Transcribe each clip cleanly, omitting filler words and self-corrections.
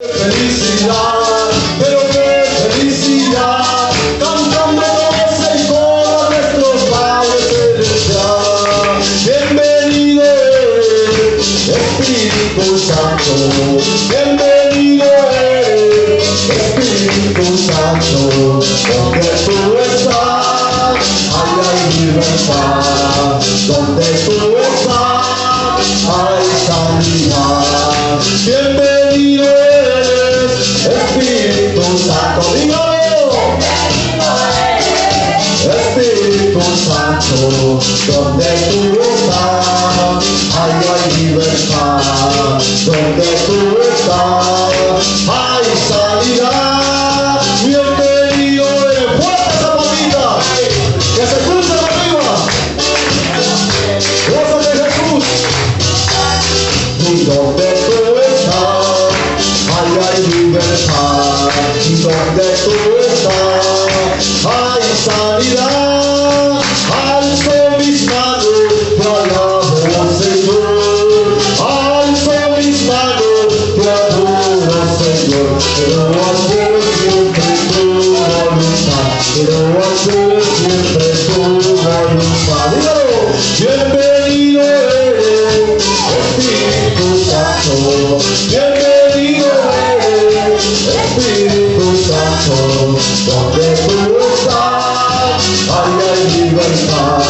Felicidad, pero qué felicidad, cantando goza y coro nuestros padres celestial. Bienvenido eres, Espíritu Santo, bienvenido eres, Espíritu Santo, donde tú estás, hay libertad, donde tú estás, hay sanidad. Bienvenido eres, Espíritu Santo, dígalo. Espíritu Santo, donde tú estás, hay libertad, donde tú estás, hay sanidad. Bienvenido eres, fuerte esa palmita, que se cruce arriba, goza de Jesús, y donde tú estás, hay libertad, y donde tú estás, hay sanidad. Alzo mis manos, te alabo, Señor. Alzo mis manos, te adoro, Señor. Quiero hacer siempre tu voluntad. Quiero hacer siempre tu voluntad. Dígalo. Bienvenido eres, Espíritu Santo. Bienvenido eres, Espíritu Santo. Donde tú estás, hay libertad,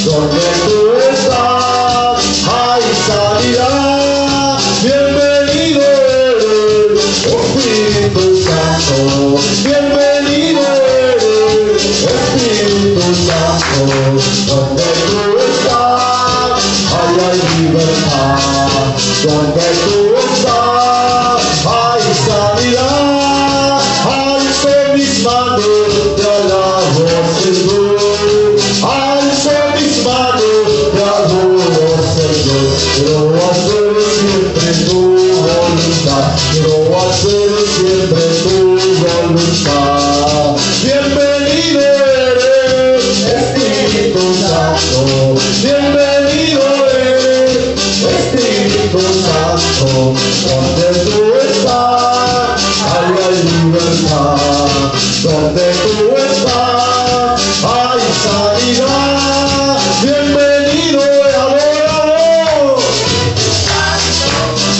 donde tú estás, hay sanidad. Bienvenido eres, Espíritu Santo, bienvenido eres, Espíritu Santo, donde tú estás, hay libertad, donde tú estás, hay sanidad. Alzo mis manos, te alabo, Señor. Alzo mis manos, te adoro, Señor. Quiero hacer siempre tu voluntad. Quiero hacer siempre tu voluntad. Bienvenido eres, Espíritu Santo. Bienvenido eres, Espíritu Santo. Donde tú estás, hay libertad. Donde tú estás, hay sanidad. Bienvenido, adóralo.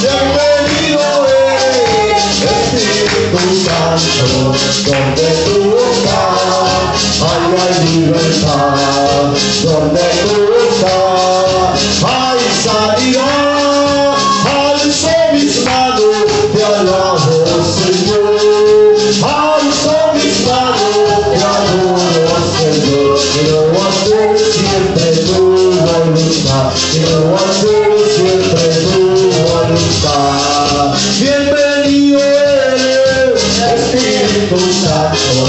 Bienvenido eres, Espíritu Santo. Donde tú estás, hay libertad. Donde tú estás, hay sanidad. Alzo mis manos, te alabo, Señor. Alzo mis manos, te adoro, Señor. Quiero hacer siempre tu voluntad. Quiero hacer siempre tu voluntad. Bienvenido eres, Espíritu Santo.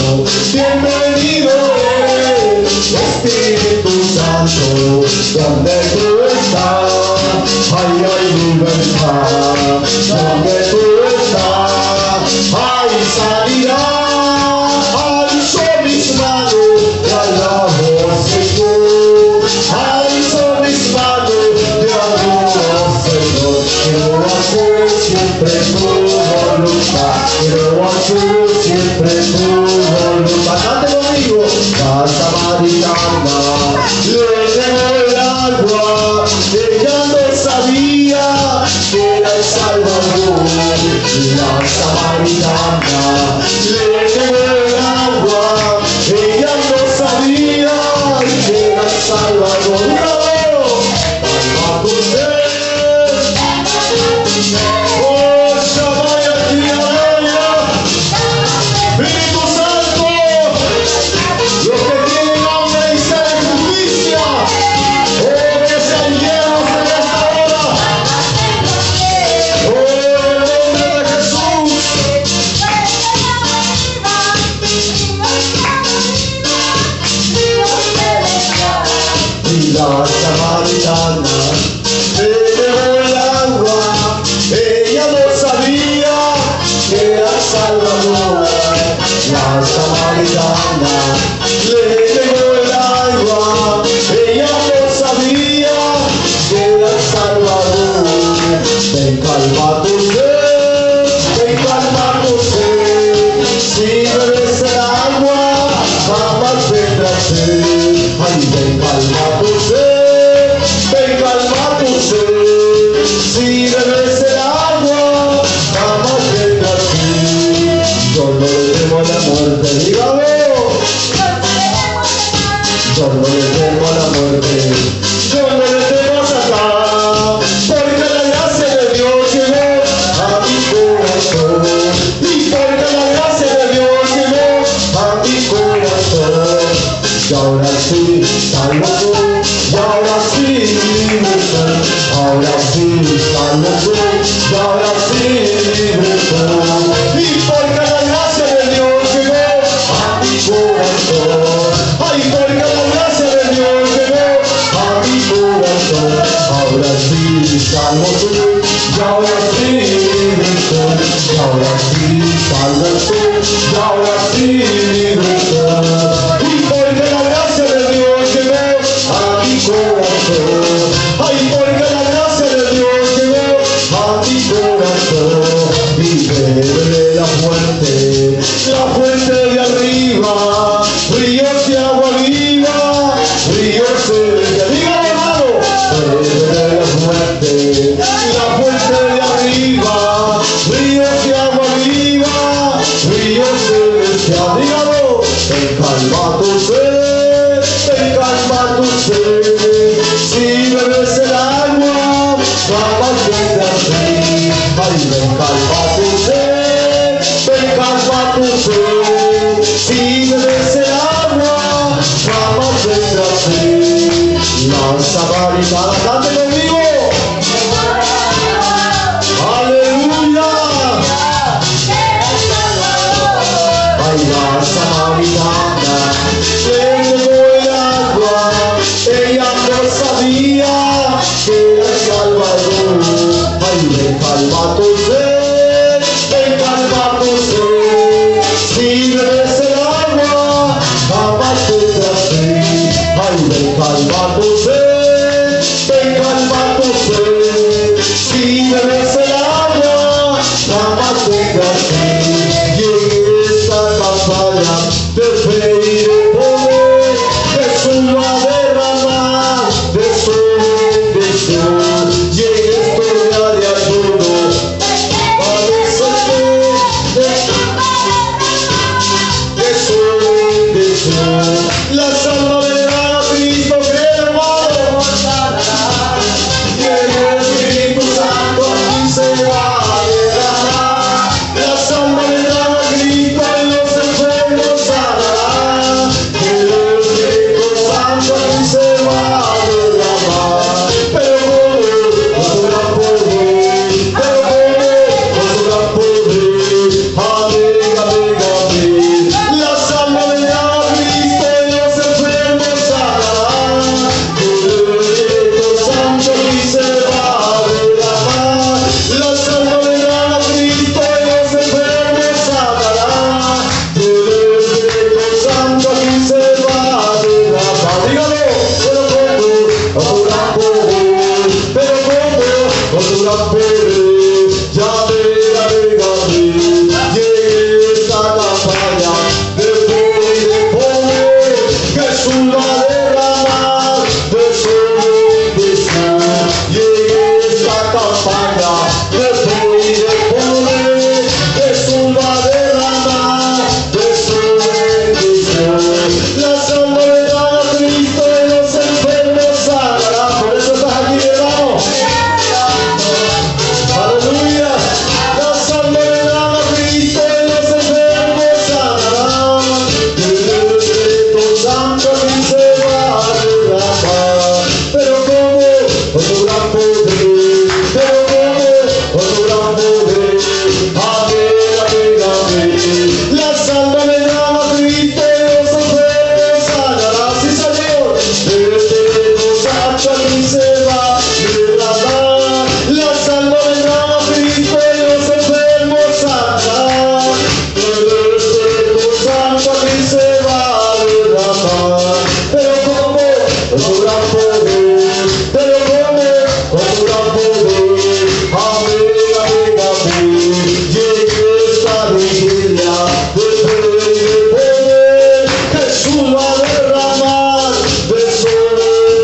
Bienvenido eres, Espíritu Santo. Donde tú estás, hay libertad. Donde tú estás, hay sanidad. Alzo mis manos, te alabo, Señor. Alzo mis manos, te adoro, Señor. Quiero hacer siempre tu voluntad. Quiero hacer siempre tu voluntad. Cante conmigo. La samaritana le llevó el agua. Ella no sabía que era el Salvador. La samaritana le llevó el agua. Ella no sabía que era el Salvador. ¡Bravo! ¡Palma por usted! ¡Oh, Shamaya, Tiraya! ¡Espíritu Santo! Los que tienen hambre y sed de justicia, oh, que sean llenos en esta hora. Oh, en el nombre de Jesús. Y la samaritana le llevó el agua. Ella no sabía que era Salvador. La samaritana le llevó el agua. Ella no sabía que era Salvador. Ven, calma tu sed. Ven, sí, salve tú, y ahora sí libertad. Y porque la gracia de Dios llegó a mi corazón, ay, porque la gracia de Dios llegó a mi corazón, y bebe la fuente de arriba, ríos de agua viva, ríos de diga hermano, bebe la fuente de arriba, ríos de agua viva, ríos celestiales, dígalo, calma tu sed, si bebes el agua, vamos a así, ay, calma tu sed, si bebes el agua, vamos a así, la samaritana, cante conmigo. ¡Aleluya! Ay, la samaritana le llevó el agua, ella no sabía que era el Salvador. Ay, ven, calma tu sed, si bebes el agua, amate así. Ay, ven, calma tu sed, si bebes el agua, amate así. Llegué esta campaña de fe y de poder, Jesús va a derramar de su bendición. Llegué este día de ayuno, parece de su bendición. La salva vendrá a Cristo, cree hermano. Y el Espíritu Santo aquí se va a derramar. La salva vendrá a Cristo y los enfermos sanará. El Espíritu Santo aquí se va a derramar. Pero con su gran poder, amén, amén, amén. La salva vendrá a Cristo y los enfermos sanarán. El Espíritu Santo aquí se va a derramar. La salva vendrá a Cristo y los enfermos sanarán. El Espíritu Santo aquí se va a derramar. Dígalo, pero con tu gran poder, con tu gran poder, ya llegue esta campaña de fe y de poder, Jesús va a derramar de su bendición. Llegue esta campaña de fe y de poder, Jesús va a derramar de su bendición. La salva vendrá a Cristo y los enfermos sanarán. Por eso estás aquí, hermano. Aleluya. La salva vendrá a Cristo y los enfermos sanarán. El Espíritu Santo aquí se va a derramar. Pero como con tu gran poder, con tu gran poder, amén, amén, amén. La salva vendrá a Cristo y los enfermos sanarán. Sí, Señor. El Espíritu Santo aquí se va a derramar. La salva vendrá a Cristo y los enfermos sanarán. El Espíritu Santo aquí se va a derramar. Pero como con tu gran poder, con tu gran poder, amén, amén, amén. Llegue esta vigilia de fe y de poder, Jesús va a derramar de su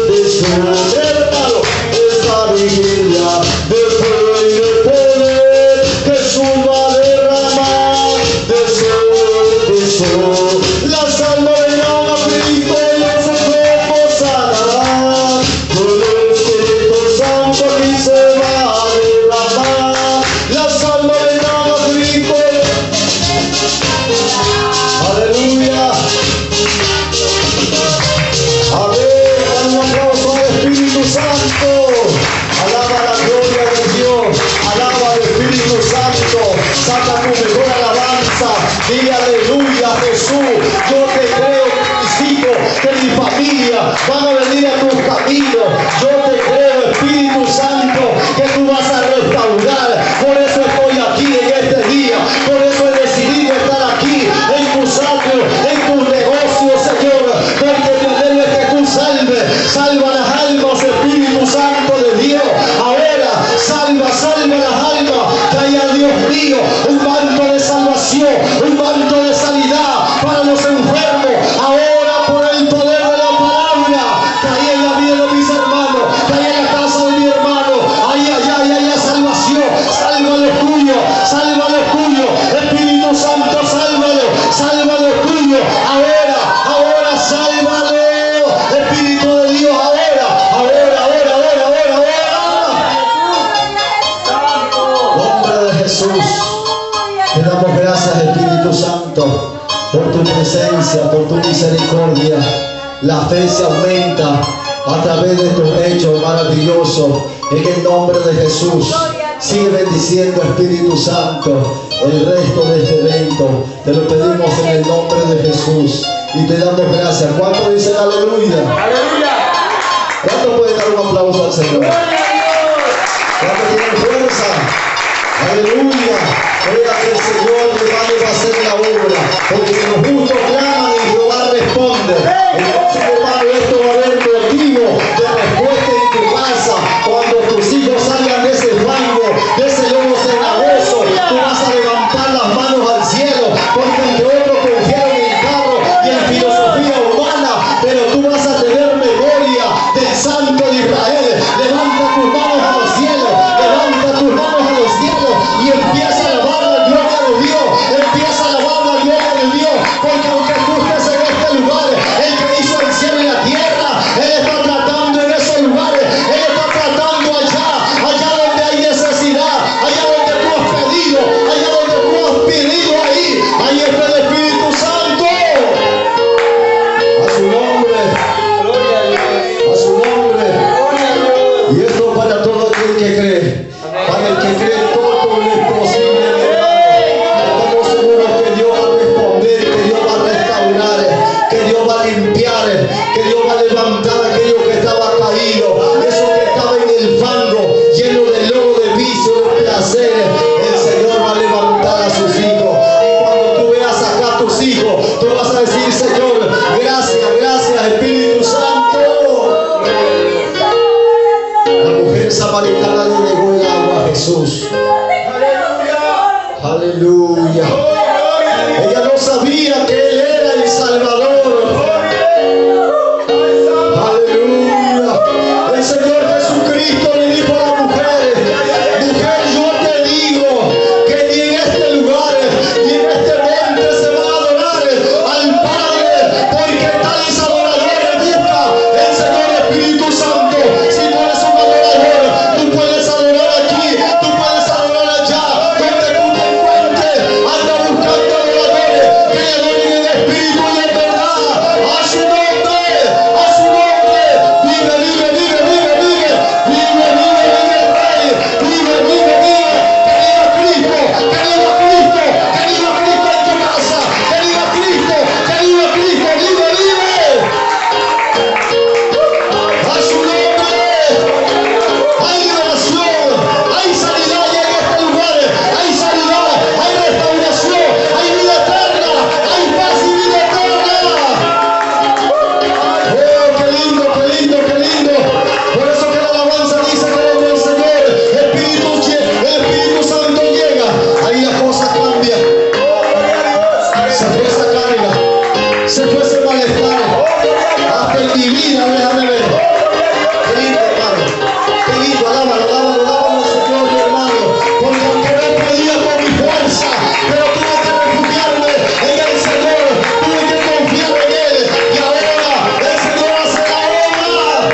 bendición. Hermano, esta vigilia de fe y de poder, Jesús va a derramar de su bendición. La salva vendrá a Cristo y los enfermos sanarán. El Espíritu Santo aquí se va a derramar. La salva vendrá a Cristo. Aleluya. Amén. Dale un aplauso al Espíritu Santo. Alaba la gloria de Dios. Alaba al Espíritu Santo. Saca tu mejor alabanza. Dile aleluya a Jesús. Yo te creo que mis hijos, que mi familia van a venir a tus caminos. Yo te creo, Espíritu Santo, que tú vas a restaurar. Por eso estoy aquí en este día. Santo, por tu presencia, por tu misericordia. La fe se aumenta a través de tus hechos maravillosos. En el nombre de Jesús, sigue bendiciendo, Espíritu Santo, el resto de este evento. Te lo pedimos en el nombre de Jesús y te damos gracias. ¿Cuánto dicen aleluya? ¡Aleluya! ¿Cuánto pueden dar un aplauso al Señor? ¿Cuánto tienen fuerza? ¡Aleluya! Crea que el Señor va a hacer la obra, porque los justos claman y Jehová responde. Entonces, hermano, esto va a haber motivo de respuesta en tu casa. Cuando tus hijos salgan de ese fango, de ese lodo cenagoso, tú vas a levantar las manos al cielo, porque entre otros confiaron en carro y en filosofía humana, pero tú vas a tener memoria del Santo de Israel. Levanta tus manos a los cielos, levanta tus manos a los cielos y empieza a alabar la gloria de Dios, empieza a alabar la gloria de Dios, porque aunque tú estés en este lugar, el que hizo el cielo y la tierra, Él está tratando en esos lugares, Él está tratando allá donde hay necesidad, allá donde tú has pedido, allá donde tú has pedido, ahí está el Espíritu Santo. A su nombre, a su nombre. Y esto para todo aquel que cree, para el que cree todo es posible, hermano. Estamos seguros que Dios va a responder, que Dios va a restaurar, que Dios va a limpiar, que Dios va a levantar aquello que estaba caído, eso que estaba en el fango, lleno de lodo, de vicio, de placeres. El Señor va a levantar a sus hijos. Y cuando tú veas acá a tus hijos, tú vas a decir: Señor, gracias, gracias, Espíritu Santo. La mujer samaritana le negó el agua a Jesús. Aleluya. Ella no sabía que Él era el Salvador. Aleluya. El Señor Jesucristo le dijo a la mujer: mujer, yo te digo que ni en este lugar ni en este monte se va a adorar al Padre, porque tales adoradores busca el Señor Espíritu Santo. Si tú eres un adorador, tú puedes adorar aquí, tú puedes adorar allá, donde tú te encuentres. Anda buscando adoradores que le adoren en espíritu y en verdad. A su nombre, a su nombre. Vive, vive, vive, vive, vive, vive, vive, vive el Rey. Vive, vive, vive. Que viva Cristo, que viva Cristo, que viva Cristo en tu casa, que viva Cristo, que viva Cristo, vive, vive. A su nombre. Hay liberación, hay sanidad en este lugar, hay sanidad, hay restauración, hay vida eterna, hay paz y vida eterna. Oh, qué lindo, qué lindo, qué lindo. Por eso que la alabanza dice que donde el Señor, el Espíritu Santo llega, ahí la cosa cambia. Se fue esa carga, se fue ese malestar, hasta en mi vida, déjame ver. Qué lindo, hermano. Qué lindo, alábalo, alábalo, alábalo, Señor, mi hermano. Porque aunque no podía con mi fuerza, pero tuve que refugiarme en el Señor, tuve que confiar en Él. Y ahora el Señor hace la obra.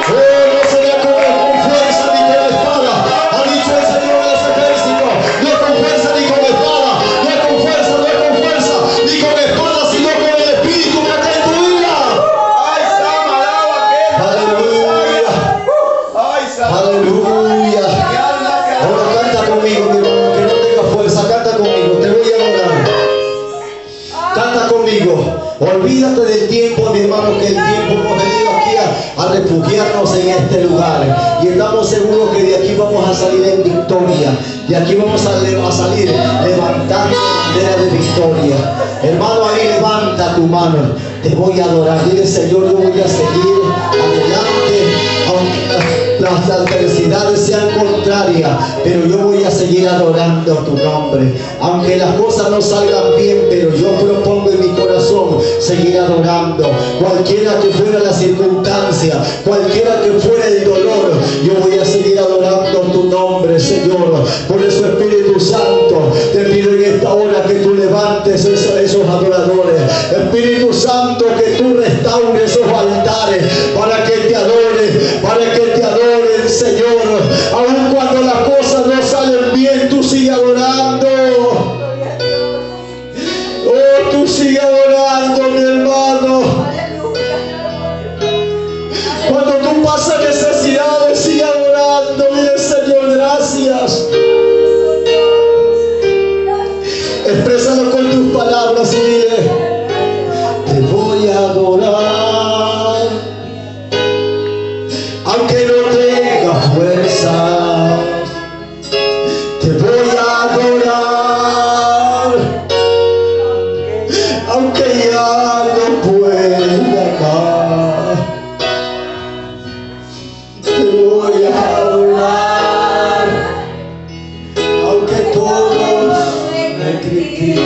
Oh, no sería con fuerza ni con espada, ha dicho el Señor de los ejércitos. No es con fuerza ni con espada, no es con fuerza, no es con fuerza ni con espada, sino con el Espíritu que está en tu vida. Aleluya. Aleluya. Ahora canta conmigo, mi hermano, que no tenga fuerza, canta conmigo, te voy a adorar. Canta conmigo. Olvídate del tiempo, mi hermano, que el tiempo hemos venido aquí a refugiarnos en este lugar. Y estamos seguros que de aquí vamos a salir en victoria. De aquí vamos a salir levantando bandera de victoria. Hermano, ahí levanta tu mano. Te voy a adorar. Dile: Señor, yo voy a seguir adelante, aunque las adversidades sean contrarias, pero yo voy a seguir adorando tu nombre. Aunque las cosas no salgan bien, pero yo propongo en mi corazón seguir adorando. Cualquiera que fuera la circunstancia, cualquiera que fuera el dolor, yo voy a seguir adorando tu nombre, Señor. Por eso, Espíritu Santo, te pido en esta hora que tú levantes esos adoradores. Espíritu Santo, que tú restaures esos altares para que te adoren, Señor. Aun cuando las cosas no salen bien, tú sigue adorando. Exprésalo con tus palabras y dile: te voy a adorar, aunque no tenga fuerza. Te voy a adorar, aunque ya no pueda más. Te voy a adorar, aunque todos me critiquen.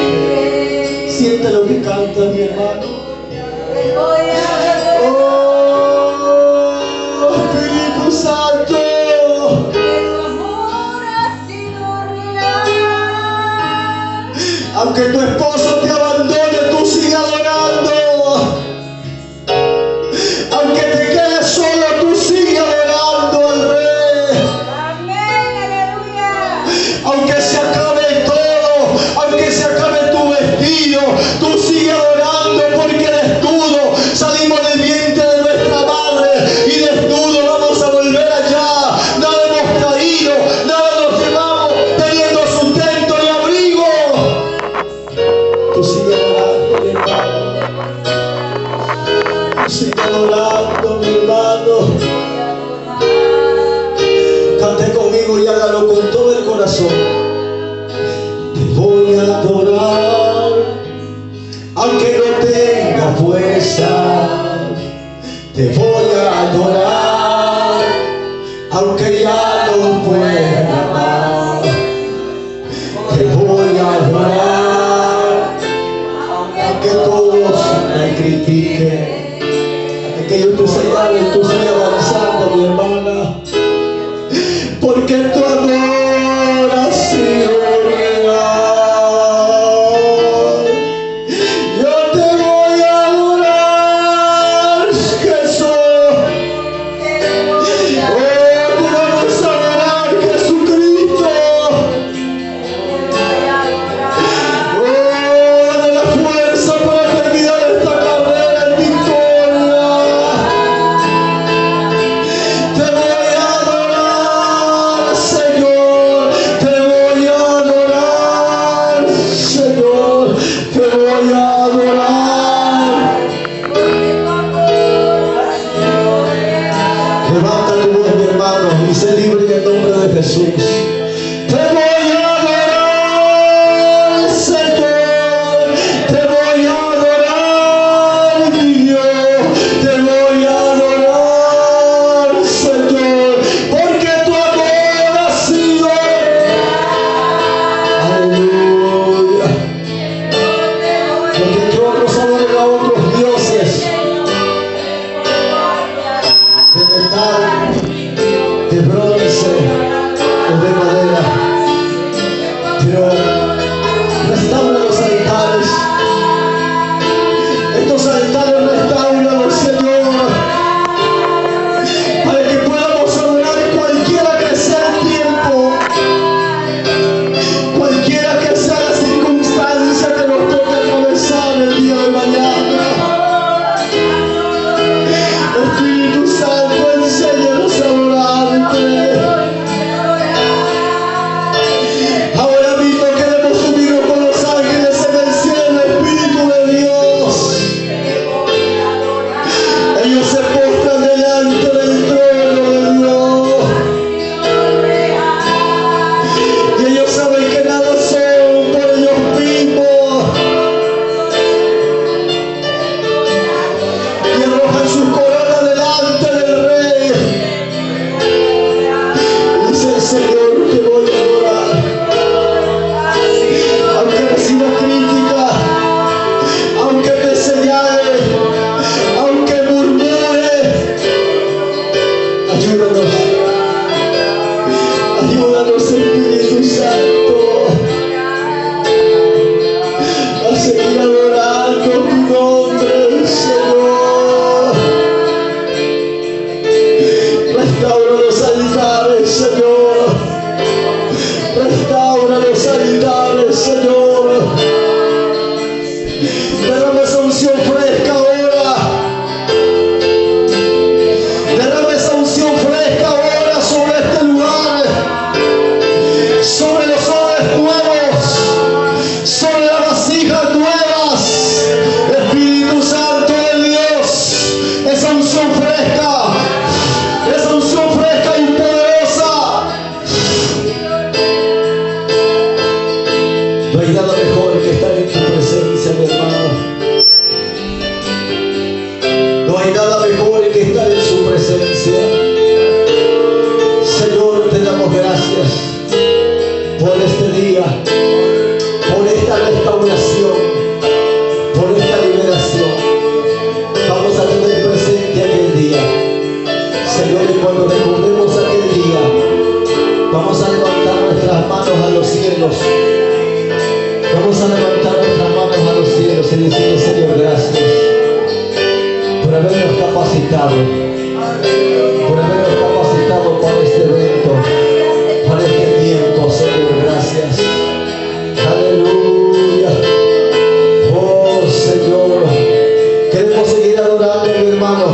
Siente lo que canta mi hermano. Oh, Espíritu Santo. Aunque tu esposo te abandone, tú sigue adorando. Aunque te quedes solo, tú sigue adorando al Rey. Amén, aleluya. Aunque se acabe todo, aunque se acabe tu vestido, tú sigue adorando, porque desnudo salimos del vientre de nuestra madre y desnudo vamos a volver allá. Nada hemos traído, nada nos llevamos, teniendo sustento y abrigo. Tú sigue adorando, mi hermano. Tú sigue adorando, mi hermano. Cante conmigo y hágalo con todo el corazón. Te voy a adorar, aunque no tenga fuerza. Te voy a adorar, aunque ya no pueda más. Te voy a adorar, aunque todos me critiquen. Que yo te señale, tú sigue avanzando, mi hermana, porque tu amor ha sido real. Yo te voy a adorar, Jesús. hay nada mejor que estar en tu presencia, mi hermano. No hay nada mejor que estar en su presencia. Señor, te damos gracias por este día, por esta restauración, por esta liberación. Vamos a tener presente aquel día, Señor, y cuando recordemos aquel día, vamos a levantar nuestras manos a los cielos. Vamos a levantar nuestras manos a los cielos y decirle: Señor, gracias por habernos capacitado, para este evento, para este tiempo. Señor, gracias. Aleluya. Oh Señor, queremos seguir adorando, mi hermano.